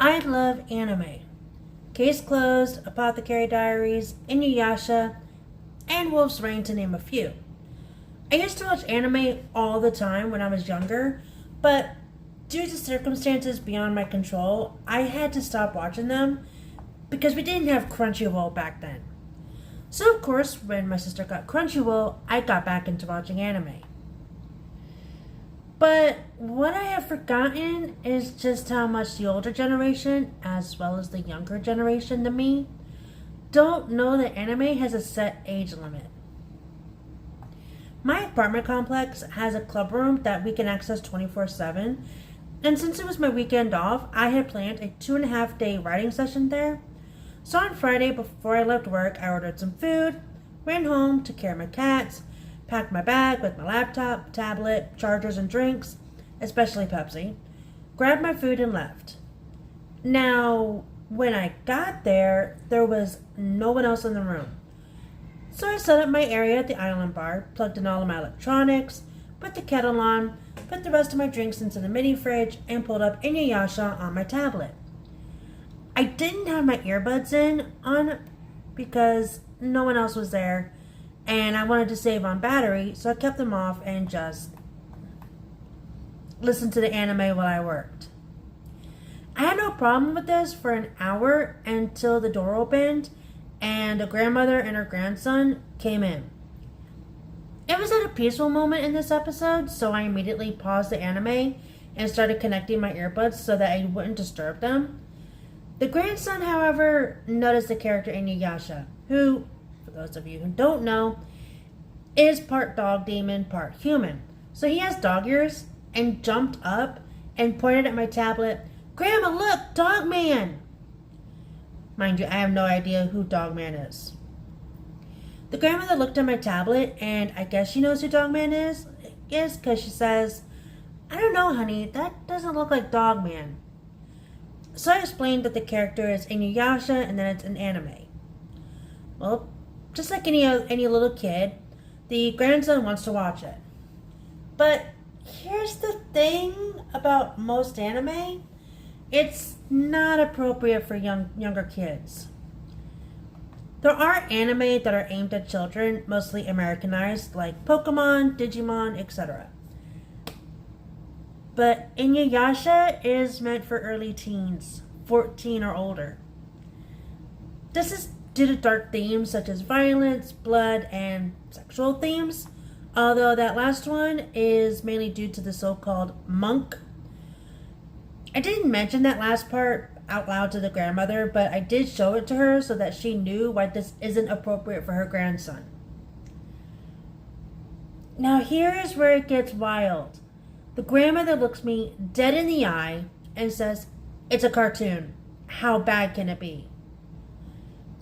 I love anime. Case Closed, Apothecary Diaries, InuYasha, and Wolf's Rain to name a few. I used to watch anime all the time when I was younger, but due to circumstances beyond my control, I had to stop watching them because we didn't have Crunchyroll back then. So of course, when my sister got Crunchyroll, I got back into watching anime. But what I have forgotten is just how much the older generation, as well as the younger generation than me, don't know that anime has a set age limit. My apartment complex has a club room that we can access 24/7, and since it was my weekend off, I had planned a 2.5-day writing session there. So on Friday, before I left work, I ordered some food, ran home, took care of my cats, packed my bag with my laptop, tablet, chargers, and drinks, especially Pepsi, grabbed my food and left. Now, when I got there, there was no one else in the room. So I set up my area at the island bar, plugged in all of my electronics, put the kettle on, put the rest of my drinks into the mini fridge, and pulled up InuYasha on my tablet. I didn't have my earbuds on because no one else was there, and I wanted to save on battery, so I kept them off and just listened to the anime while I worked. I had no problem with this for an hour until the door opened and a grandmother and her grandson came in. It was at a peaceful moment in this episode, so I immediately paused the anime and started connecting my earbuds so that I wouldn't disturb them. The grandson, however, noticed the character InuYasha, who, for those of you who don't know, is part dog demon, part human. So he has dog ears and jumped up and pointed at my tablet. "Grandma, look, Dog Man!" Mind you, I have no idea who Dog Man is. The grandmother looked at my tablet, and I guess she knows who Dog Man is. Yes, because she says, "I don't know, honey, that doesn't look like Dog Man." So I explained that the character is InuYasha and that it's an anime. Well, just like any little kid, the grandson wants to watch it. But here's the thing about most anime. It's not appropriate for younger kids. There are anime that are aimed at children, mostly Americanized, like Pokemon, Digimon, etc. But InuYasha is meant for early teens, 14 or older. This is due to dark themes such as violence, blood, and sexual themes, although that last one is mainly due to the so-called monk. I didn't mention that last part out loud to the grandmother, but I did show it to her so that she knew why this isn't appropriate for her grandson. Now here is where it gets wild. The grandmother looks me dead in the eye and says, "It's a cartoon. How bad can it be?"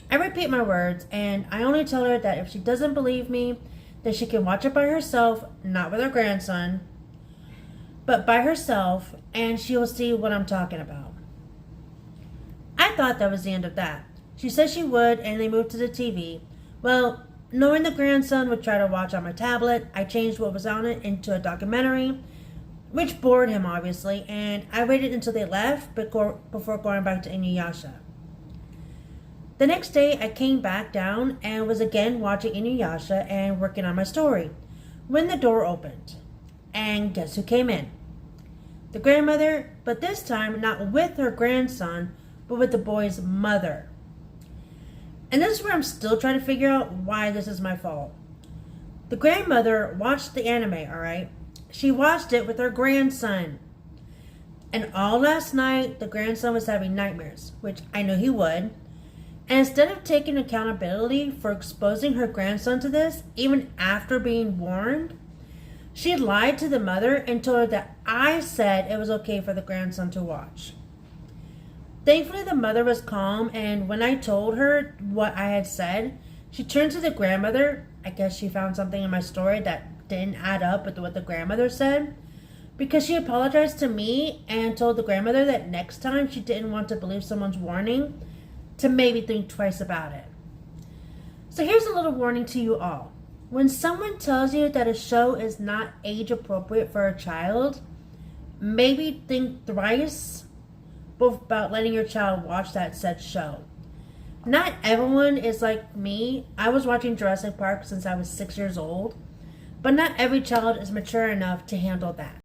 I repeat my words, and I only tell her that if she doesn't believe me, then she can watch it by herself, not with her grandson, but by herself, and she will see what I'm talking about. I thought that was the end of that. She said she would, and they moved to the TV. Well, knowing the grandson would try to watch on my tablet, I changed what was on it into a documentary, which bored him obviously, and I waited until they left before going back to InuYasha. The next day, I came back down and was again watching InuYasha and working on my story when the door opened. And guess who came in? The grandmother, but this time not with her grandson, but with the boy's mother. And this is where I'm still trying to figure out why this is my fault. The grandmother watched the anime, alright? She watched it with her grandson. And all last night, the grandson was having nightmares, which I knew he would. And instead of taking accountability for exposing her grandson to this, even after being warned, she lied to the mother and told her that I said it was okay for the grandson to watch. Thankfully, the mother was calm, and when I told her what I had said, she turned to the grandmother. I guess she found something in my story that didn't add up with what the grandmother said, because she apologized to me and told the grandmother that next time she didn't want to believe someone's warning, to maybe think twice about it. So here's a little warning to you all. When someone tells you that a show is not age appropriate for a child, maybe think thrice about letting your child watch that said show. Not everyone is like me. I was watching Jurassic Park since I was 6 years old, but not every child is mature enough to handle that.